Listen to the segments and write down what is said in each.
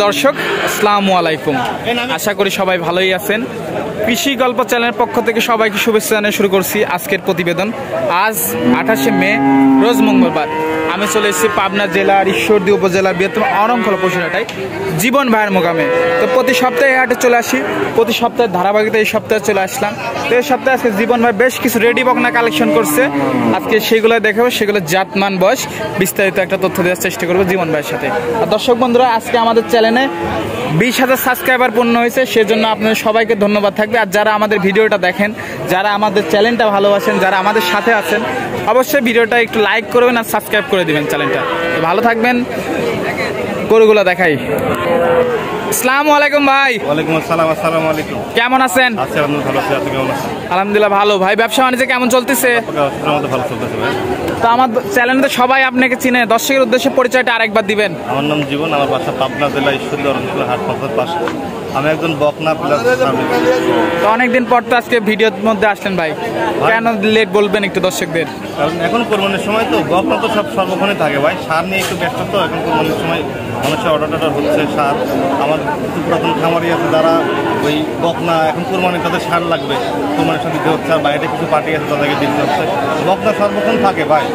দর্শক আসসালামু আলাইকুম, আশা করি সবাই ভালোই আছেন। কৃষি গল্প চ্যানেলের পক্ষ থেকে সবাইকে শুভেচ্ছা জানিয়ে শুরু করছি আজকের প্রতিবেদন। আজ 28শে মে রোজ মঙ্গলবার আমি চলে এসেছি পাবনা জেলার ঈশ্বরদী উপজেলার বৃহত্তম অরংখলা পশুহাটায় জীবন ভাইয়ের মোকামে। তো প্রতি সপ্তাহে হাটে চলে আসি, প্রতি সপ্তাহে ধারাবাহিকতা এই সপ্তাহে চলে আসলাম। তো এই সপ্তাহে আজকে জীবন ভাই বেশ কিছু রেডি বকনা কালেকশন করছে, আজকে সেগুলো দেখাবো, সেগুলো জাতমান বয়স বিস্তারিত একটা তথ্য দেওয়ার চেষ্টা করবো জীবন ভাইয়ের সাথে। আর দর্শক বন্ধুরা, আজকে আমাদের চ্যানেলে 20,000 সাবস্ক্রাইবার পূর্ণ হয়েছে, সেজন্য আপনাদের সবাইকে ধন্যবাদ থাকবে। আর যারা আমাদের ভিডিওটা দেখেন, যারা আমাদের চ্যানেলটা ভালোবাসেন, যারা আমাদের সাথে আছেন, অবশ্যই ভিডিওটা একটু লাইক করবেন আর সাবস্ক্রাইব করে দিবেন চ্যানেলটা। ভালো থাকবেন, গরুগুলো দেখাই। আসসালামু আলাইকুম ভাই। ওয়ালাইকুম আসসালাম। আসসালামু আলাইকুম। কেমন আছেন? আছি আলহামদুলিল্লাহ, ভালো আছি। আপনি কেমন আছেন? আলহামদুলিল্লাহ ভালো। ভাই ব্যবসা বাণিজ্য কেমন চলতেছে? ভালো চলতেছে ভাই। তো আমার চ্যানেলে তো সবাই আপনাকে চিনে, দর্শকের উদ্দেশ্যে পরিচয়টা আরেকবার দিবেন। আমার নাম জীবন, আমার বাসা পাবনা জেলা ঈশ্বরদী অরণখোলা হাট পথের পাশে। আমি একজন বকনা প্লাস। তো অনেকদিন পর তো আজকে ভিডিওর মধ্যে আসলেন ভাই, কেন লেট বলবেন একটু দর্শকদের? কারণ এখন কোরবানির সময় তো বকনা তো সব সর্বক্ষণে থাকে ভাই, সার নিয়ে একটু ব্যস্ত। তো এখন কোরবানির সময় মানুষের অর্ডার হচ্ছে সার। আমার কিছু পুরাতন খামারি আছে যারা ওই বকনা এখন কোরবানি তাদের সার লাগবে, কোরবানির সাথে দিতে হচ্ছে। আর বাইরে কিছু পার্টি আছে তাদেরকে দিতে হচ্ছে। বকনা সর্বক্ষণ থাকে ভাই,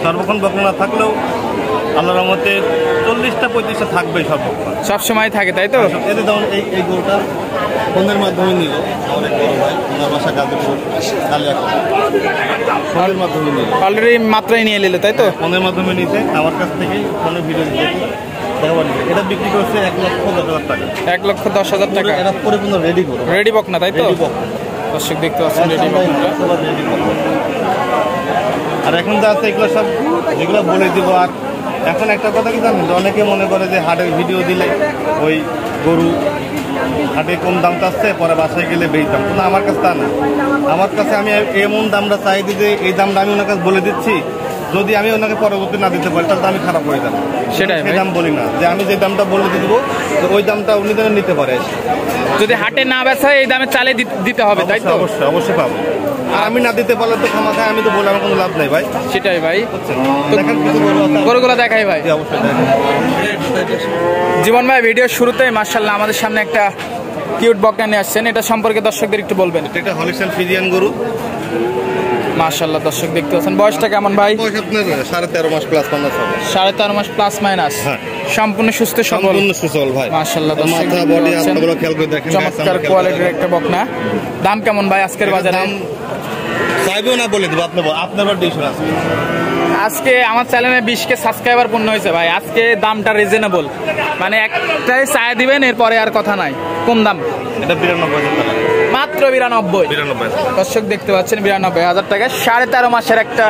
সর্বক্ষণ বকনা না থাকলেও আল্লাহর রহমতে 40টা-35টা থাকবে সর্বক্ষণ, সবসময় থাকে, তাই তো? এতে যেমন এই গরুটা ফোনের মাধ্যমে নিল অনেক বড় ভাই, ওনার বাসা গাজীপুর ফোনের মাধ্যমে নিল, অলরেডি মাত্রায় নিয়ে নিল, তাই তো? ফোনের মাধ্যমে নিতে আমার কাছ থেকেই ফোনের ভিডিও দিতে এটা বিক্রি করছে 1,10,000 টাকা। 1,10,000 টাকা। এটা পরিপূর্ণ রেডি করো, রেডি বকনা, তাই তো? দর্শক দেখতে পাচ্ছেন রেডি বকনা। আর এখন যা আছে এগুলো সব যেগুলো বলে দিব। আর এখন একটা কথা কি জানেন, অনেকে মনে করে যে হাটের ভিডিও দিলে ওই গরু হাটে কম দাম চাচ্ছে, পরে বাসায় গেলে বেশি দাম। কিন্তু আমার কাছে তা না, আমার কাছে আমি এমন দামটা চাই দিতে, এই দামটা আমি ওনার কাছে বলে দিচ্ছি। যদি আমি ওনাকে পরবর্তী না দিতে পারি তাহলে আমি খারাপ হয়ে যাবো। সেটাই সেই দাম বলি না, যে আমি যে দামটা বলে দিব ওই দামটা উনি যেন নিতে পারে। যদি হাটে না বেচা এই দামে চালে দিতে হবে, তাই তো? অবশ্যই অবশ্যই পাবো। আর আমি না দিতে পারলে তো ক্ষমা খায়, আমি তো বলে আমার কোনো লাভ নাই ভাই। সেটাই ভাই। দেখেন কিছু গরুগুলো দেখাই ভাই। অবশ্যই জীবন ভাই, ভিডিও শুরুতেই মাশাআল্লাহ আমাদের সামনে একটা কিউট বকনা নিয়ে আসছেন, এটা সম্পর্কে দর্শকদের একটু বলবেন। এটা হলিস্টাইন ফ্রিজিয়ান গরু মাশাআল্লাহ। দর্শক দেখতে পাচ্ছেন, বয়সটা কেমন ভাই? বয়স আপনার 13.5 মাস প্লাস মাইনাস হবে। 13.5 মাস প্লাস মাইনাস। সম্পূর্ণ সুস্থ সবল, সম্পূর্ণ সুস্থ ভাই। মাশাআল্লাহ। মাথা বডি হাতগুলো খেয়াল করে দেখেন, চমৎকার কোয়ালিটির একটা বকনা। দাম কেমন ভাই আজকের বাজারে? দাম চাইবেও না বলে দেব, আপনার ডিসিশন আছে। আজকে আমার চ্যানেলে 20K সাবস্ক্রাইবার পূর্ণ হয়েছে ভাই, আজকে দামটা রিজনেবল, মানে একটাই চায় দিবেন, এরপরে আর কথা নাই। কম দাম, এটা 92,000 টাকা মাত্র 92। দর্শক দেখতে পাচ্ছেন 92,000 টাকা। 13.5 মাসের একটা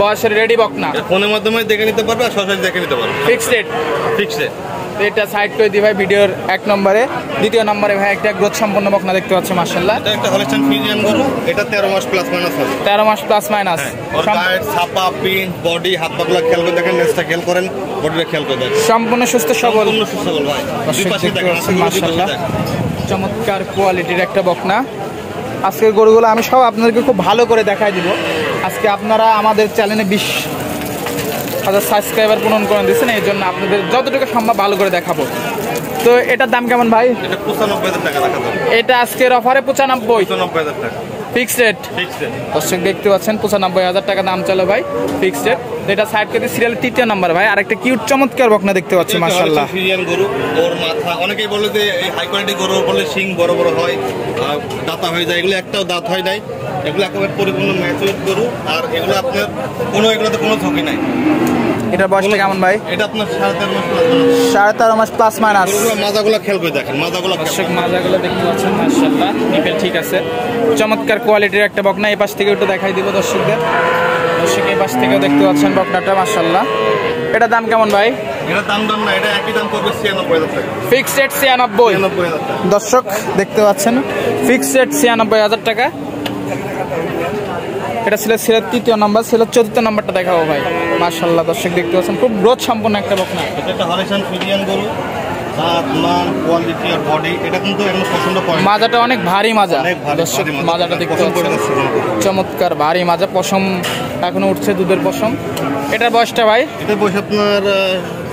বয়সের রেডি বকনা, ফোনের মাধ্যমে দেখে নিতে পারবে, আর সরাসরি দেখে নিতে পারবে। Fixed rate. Fixed rate. এটা সাইড করে দিই ভাই ভিডিওর 1 নম্বরে। দ্বিতীয় নম্বরে ভাই একটা গ্রোথ সম্পন্ন বকনা দেখতে পাচ্ছি মাশাআল্লাহ। এটা একটা হলিস্টাইন ফ্রিজিয়ান গরু, এটা 13 মাস প্লাস মাইনাস হবে। 13 মাস প্লাস মাইনাস। ওর গায়ের ছাপা, পিন, বডি, হাত পাগুলো খেয়াল করে দেখেন, নেসটা খেয়াল করেন, বডিটা খেয়াল করে দেখেন। সম্পূর্ণ সুস্থ সবল, সম্পূর্ণ সুস্থ সবল ভাই। দুই পাশে দেখেন মাশাআল্লাহ, চমৎকার কোয়ালিটির একটা বকনা। আজকের গরুগুলো আমি সব আপনাদেরকে খুব ভালো করে দেখাই দিব। আজকে আপনারা আমাদের চ্যানেলে 20,000 সাবস্ক্রাইবার পূরণ করে দিচ্ছেন, এই জন্য আপনাদের যতটুকু সম্ভব ভালো করে দেখাবো। তো এটার দাম কেমন ভাই? এটা 95,000 টাকা রাখা যাবে। এটা আজকের অফারে 95,000 টাকা ফিক্সড রেট। দর্শক দেখতে পাচ্ছেন 95,000 টাকা দাম চলে ভাই, ফিক্সড রেট। এটা সাইড করে সিরিয়াল 3য় নাম্বার ভাই, আরেকটা কিউট চমৎকার বকনা দেখতে পাচ্ছি মাশাআল্লাহ। ফ্রিজিয়ান গরু, ওর মাথা, অনেকেই বলে যে এই হাই কোয়ালিটি গরু বলে শিং বড় বড় হয়, দাঁতা হয়ে যায়, এগুলো একটাও দাঁত হয় নাই। এগুলো একেবারে পরিপূর্ণ ম্যাচিউর গরু, আর এগুলো আপনার এগুলোতে কোনো ঝুঁকি নাই। এটা বয়সটা কেমন ভাই? এটা আপনার 13.5 মাস। 13.5 মাস প্লাস মাইনাস। মাজাগুলো খেয়াল করে দেখেন, মাজাগুলো দেখতে পাচ্ছেন মাশাআল্লাহ, নিপেল ঠিক আছে। চমৎকার কোয়ালিটির একটা বকনা। এই পাশ থেকে একটু দেখাই দিব দর্শকদের। দর্শক এই পাশ থেকেও দেখতে পাচ্ছেন বকনাটা মাশাআল্লাহ। এটা দাম কেমন ভাই? এটা দাম না, এটা একই দাম পড়বে 96,000 টাকা। ফিক্সড রেট 96,000 টাকা। দর্শক দেখতে পাচ্ছেন ফিক্সড রেট 96,000 টাকা। এটা ছিল 3য় নাম্বার, ছিল 4র্থ নাম্বারটা দেখাবো ভাই মাশাআল্লাহ। দর্শক দেখতে পাচ্ছেন খুব গ্রোথ সম্পন্ন একটা বকনা। এটা একটা হলিস্টাইন ফ্রিজিয়ান গরু, দাঁত, মান, কোয়ালিটি আর বডি, এটা কিন্তু একদম পছন্দ করে। মাজাটা অনেক ভারী মাজা, দর্শক মাজাটা দেখতে পাচ্ছেন চমৎকার ভারী মাজা, পশম এখনো উঠছে, দুধের পশম। এটার বয়সটা ভাই? এটার বয়স আপনার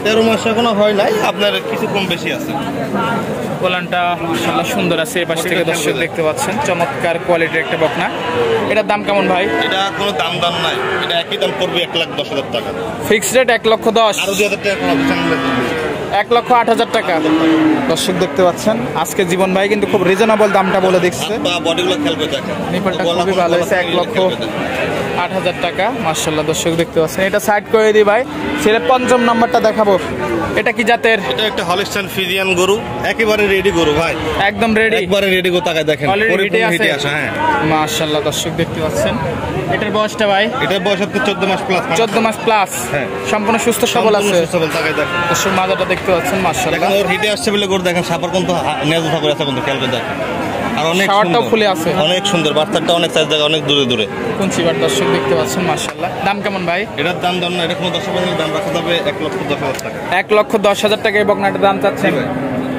13 মাস এখনো হয় নাই, আপনার কিছু কম বেশি আছে। কোলানটা মাশাআল্লাহ সুন্দর আছে, এই পাশ থেকে দর্শক দেখতে পাচ্ছেন চমৎকার কোয়ালিটির একটা বকনা। এটার দাম কেমন ভাই? এটা কোনো দাম নাই, এটা একই দাম পড়বে 1,10,000 টাকা। ফিক্সড রেট 1,10,000, আরো 2,000 টাকা কম হবে, 1,08,000 টাকা। দর্শক দেখতে পাচ্ছেন আজকে জীবন ভাই কিন্তু খুব রিজনেবল দামটা বলে দিচ্ছে। বডিগুলো খেয়াল করে দেখেন, নিপলটা খুবই ভালো হয়েছে, 1,08,000 টাকা মাশাআল্লাহ। দর্শক দেখতে পাচ্ছেন, এটা সাইড করে দিই ভাই। ছেলে পঞ্চম নাম্বারটা দেখাবো, এটা কি জাতের? এটা একটা হলিস্টাইন ফ্রিজিয়ান গরু, একেবারে রেডি গরু ভাই, একদম রেডি, একবারে রেডি গরু। তাকায় দেখেন অলরেডি আছে। হ্যাঁ মাশাআল্লাহ দর্শক দেখতে পাচ্ছেন। এটার বয়সটা ভাই? এটার বয়স আপনার 14 মাস প্লাস। 14 মাস প্লাস, হ্যাঁ সম্পূর্ণ সুস্থ সবল আছে। তাকায় দেখেন দর্শক মাজাটা দেখতে পাচ্ছেন মাশাআল্লাহ। ওর হিটে আসছে বলে গরু দেখেন, সাপার কিন্তু নেজ উঠা করে আছে, কিন্তু খেয়াল করে দেখেন। আর অনেক শাওয়ারটাও খুলে আছে, অনেক সুন্দর, বাচ্চাটা অনেক সাইজ, জায়গা অনেক দূরে দূরে। কোন চিবার দর্শক দেখতে পাচ্ছেন মাশাআল্লাহ। দাম কেমন ভাই? এটার দাম না, এটা কোনো 10,000 দাম রাখা যাবে 1,10,000 টাকা। 1,10,000 টাকা এই বকনাটার দাম চাচ্ছেন?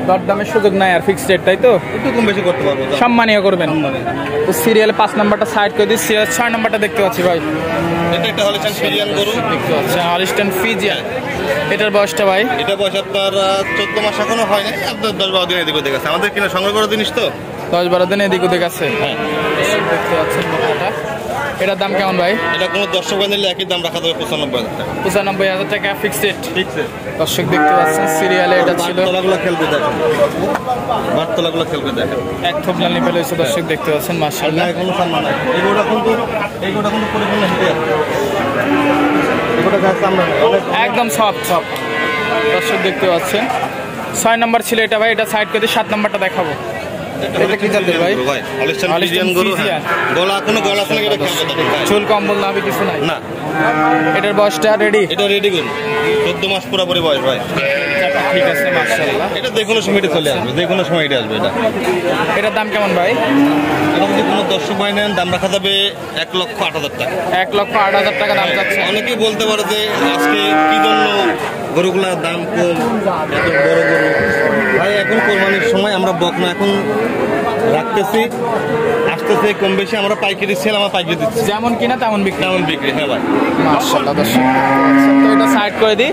দরদামের সুযোগ নাই আর ফিক্সড রেট, তাই তো? একটু কম বেশি করতে পারবো, সম্মানীয় করবেন। তো সিরিয়ালে 5 নাম্বারটা সাইড করে দিই, সিরিয়াল 6 নাম্বারটা দেখতে পাচ্ছি ভাই। এটা একটা হলিস্টাইন ফ্রিজিয়ান গরু দেখতে পাচ্ছেন, হলিস্টাইন ফ্রিজিয়ান। এটার বয়সটা ভাই? এটা বয়স আপনার 14 মাস এখনো হয় নাই, আপনার 10-12 দিন এদিক ওদিক আছে। আমাদের কিনা সংগ্রহ করা জিনিস তো, 10-12 দিন এদিক ওদিক আছে। হ্যাঁ দেখতে পাচ্ছেন বকনাটা। এটার দাম কেমন ভাই? এটা কোনো দর্শক নিলে একই দাম রাখা যাবে 95,000 টাকা। 95,000 টাকা ফিক্সড রেট। ফিক্সড। দর্শক দেখতে পাচ্ছেন সিরিয়ালে এটা ছিল। বারতলাগুলো খেলবে দেখেন, বারতলাগুলো খেলবে দেখেন, এক থোপলা নিপেল হয়েছে দর্শক দেখতে পাচ্ছেন মাশাআল্লাহ। কোনো সম্মান নাই। এগুলো কিন্তু পরিপূর্ণ হিটে আছে, এগুলো গাছ আমরা একদম সফট দর্শক দেখতে পাচ্ছেন। 6 নাম্বার ছিল এটা ভাই, এটা সাইড করে 7 নাম্বারটা দেখাবো। এটা কি জাতের ভাই? হলিস্টাইন ফ্রিজিয়ান গরু। গলা কোনো গলা আছে না, এটা খেলবে দেখেন ভাই, চুল কম্বল নাভি কিছু নাই না। এটার বয়সটা রেডি? এটা রেডি গরু, 14 মাস পুরোপুরি বয়স ভাই। ঠিক আছে মাশাআল্লাহ। এটা দেখুন সময় এটা চলে আসবে, যে কোনো সময় এটা আসবে। এটার দাম কেমন ভাই? এটা যদি কোনো দর্শক ভাই নেন, দাম রাখা যাবে 1,08,000 টাকা। 1,08,000 টাকা দাম চাচ্ছে। অনেকেই বলতে পারে যে আজকে কি জন্য গরুগুলার দাম কম, এত বড় গরু। ভাই এখন কোরবানির সময় আমরা বকনা এখন রাখতেছি, আসতেছে কম বেশি, আমরা পাইকারি সেল, আমরা পাইকারি দিচ্ছি, যেমন কিনা তেমন বিক্রি। তেমন বিক্রি। হ্যাঁ ভাই মাশাআল্লাহ দর্শক তো এটা সাইড করে দিই।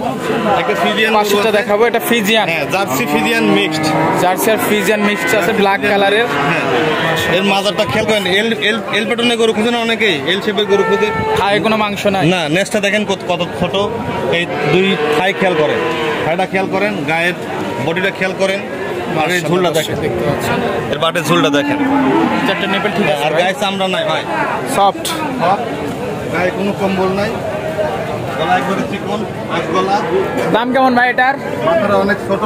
একটা ফ্রিজিয়ান পাশেরটা দেখাবো, এটা ফ্রিজিয়ান। হ্যাঁ জার্সি ফ্রিজিয়ান মিক্সড, জার্সি আর ফ্রিজিয়ান মিক্সড আছে, ব্ল্যাক কালারের। হ্যাঁ এর মাজারটা খেয়াল করেন, এল প্যাটার্নের গরু খুঁজে না অনেকেই, এল শেপের গরু খুঁজে, খায় কোনো মাংস নাই না। নেক্সটটা দেখেন কত ছোট, এই দুই থাই খেয়াল করেন, থাইটা খেয়াল করেন, গায়ের বডিটা খেয়াল করেন, আর এই ঝুলটা দেখেন, দেখতে পাচ্ছেন এর বাটের ঝুলটা দেখেন। চারটা নেপেল ঠিক আছে, আর গায়ে চামড়া নাই ভাই, সফট, গায়ে কোনো কম্বল নাই, গলা একবারে চিকন, এক গলা। দাম কেমন ভাই এটার? মাথাটা অনেক ছোট।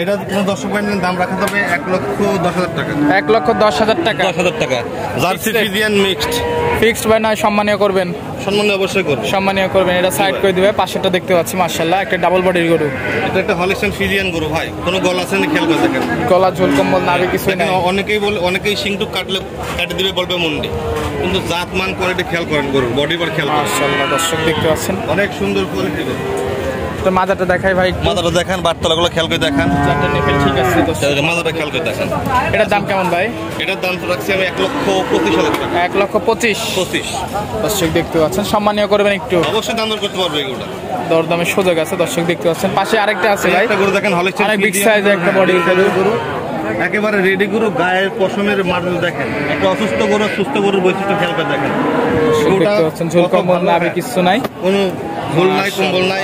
এটা কোনো দর্শক বাহিনীর দাম রাখা যাবে 1,10,000 টাকা। 1,10,000 টাকা। 10,000 টাকা জার্সি ফ্রিজিয়ান মিক্সড। ফিক্সড ভাই নয়, সম্মানীয় করবেন, সম্মান অবশ্যই করবেন, সম্মানীয় করবেন। এটা সাইড করে দিবে, পাশেরটা দেখতে পাচ্ছি মাশাআল্লাহ একটা ডাবল বডির গরু। এটা একটা হলিস্টাইন ফ্রিজিয়ান গরু ভাই, কোনো গলা আছে না খেয়াল করে দেখেন, গলা ঝোল কম্বল নাভি কিছুই নাই। অনেকেই সিংটু কাটে দিবে বলবে মুন্ডি, কিন্তু জাত মান কোয়ালিটি খেয়াল করেন, গরুর বডি পর খেয়াল করেন। মাশাআল্লাহ দর্শক দেখতে পাচ্ছেন, অনেক সুন্দর কোয়ালিটি গরু। তো মাথাটা দেখাই ভাই, মাথাটা দেখান, বারতলাগুলো খেয়াল করে দেখান, চারটা নেপেল ঠিক আছে দর্শক। মাথাটা খেয়াল করে দেখান। এটার দাম কেমন ভাই? এটার দাম তো রাখছি আমি 1,25,000 টাকা। 1,25,000 দর্শক দেখতে পাচ্ছেন, সম্মানীয় করবেন একটু, অবশ্যই দাম দর করতে পারবে এগুলো, দরদামের সুযোগ আছে। দর্শক দেখতে পাচ্ছেন পাশে আরেকটা আছে ভাই, একটা গরু দেখেন হলিস্টাইন অনেক বিগ সাইজ একটা বডি গরু, একেবারে রেডি গরু, গায়ের পশমের মার্বেল দেখেন, একটা অসুস্থ গরু সুস্থ গরুর বৈশিষ্ট্য খেয়াল করে দেখেন। দেখতে পাচ্ছেন ঝোল কম্বল নাভি কিছু নাই, কোনো ঝোল নাই, কম্বল নাই,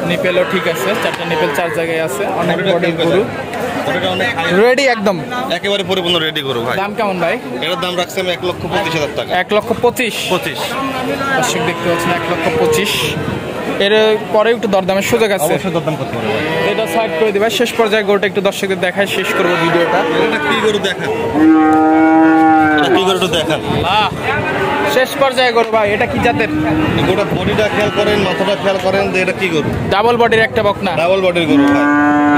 নিপেলও ঠিক আছে, চারটা নিপেল 4 জায়গায় আছে, অনেক বডি গরু, রেডি একদম, একেবারে পরিপূর্ণ রেডি গরু ভাই। দাম কেমন ভাই? এটার দাম রাখছি আমি 1,25,000 টাকা। 1,25,000 দর্শক দেখতে পাচ্ছেন 1,25,000। এর পরে একটু দরদামের সুযোগ আছে, অবশ্যই দরদাম করতে পারবে। এটা সাইড করে দিবা, শেষ পর্যায়ে গরুটা একটু দর্শকদের দেখায় শেষ করবো ভিডিওটা। এটা কি গরু দেখেন, এটা কি গরু দেখেন, শেষ পর্যায়ে গরু ভাই, এটা কি জাতের? গোটা বডিটা খেয়াল করেন, মাথাটা খেয়াল করেন যে এটা কি গরু। ডাবল বডির একটা বকনা, ডাবল বডির গরু ভাই,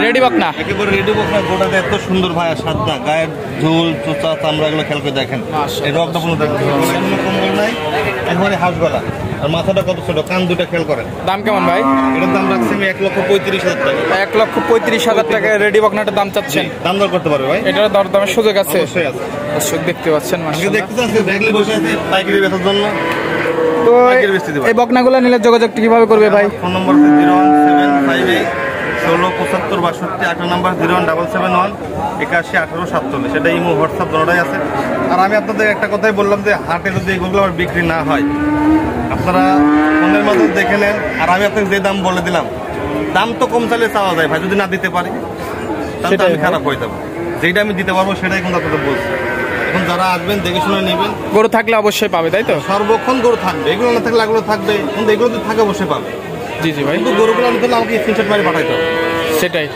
রেডি বকনা, একেবারে রেডি বকনা। গোটাটা এত সুন্দর ভাই, আর সাদা গায়ের ঝোল চোচা চামড়া, এগুলো খেয়াল করে দেখেন, এই রকটা কোনো দেখেন, কোনো কম্বল নাই, একেবারে হাঁস গলা, আর মাথাটা কত ছোট, কান দুটো খেয়াল করেন। দাম কেমন ভাই? এটার দাম রাখছি আমি 1,35,000 টাকা। 1,35,000 টাকা রেডি বকনাটার দাম চাচ্ছেন? দাম দর করতে পারবে ভাই, এটার দরদামের সুযোগ আছে? অবশ্যই আছে। দর্শক দেখতে পাচ্ছেন আজকে মাশাআল্লাহ। দেখতে চাচ্ছি দেখলে বসে আছে পাইকারি বেচার জন্য। তো পাইকারি বেচতে দিবা। এই বকনাগুলো নিলে যোগাযোগটা কিভাবে করবে ভাই? ফোন নম্বর আছে 01758 1675 62, 8 নাম্বার 01771 81 18 47। সেটা ইমো হোয়াটসঅ্যাপ দুটোটাই আছে। আর আমি আপনাদের একটা কথাই বললাম যে হাটে যদি এগুলো আর বিক্রি না হয়, আপনারা ফোনের মাধ্যমে দেখে নেন। আর আমি আপনাকে যে দাম বলে দিলাম, দাম তো কম চাইলে চাওয়া যায় ভাই, যদি না দিতে পারি তাহলে তো আমি খারাপ হয়ে যাবো। যেটা আমি দিতে পারবো সেটাই কিন্তু আপনাদের বলছি। এখন যারা আসবেন দেখে শুনে নেবেন। গরু থাকলে অবশ্যই পাবে, তাই তো? সর্বক্ষণ গরু থাকবে, এগুলো না থাকলে এগুলো থাকবে, কিন্তু এগুলো যদি থাকে অবশ্যই পাবে। জি জি ভাই, কিন্তু গরুগুলো আনতে হলে আমাকে স্ক্রিনশট মারি পাঠাইতে হবে। সেটাই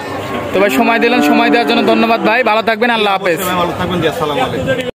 তো ভাই। সময় দিলেন, সময় দেওয়ার জন্য ধন্যবাদ ভাই। ভালো থাকবেন, আল্লাহ হাফেজ। ভালো থাকবেন, জি আসসালামু আলাইকুম।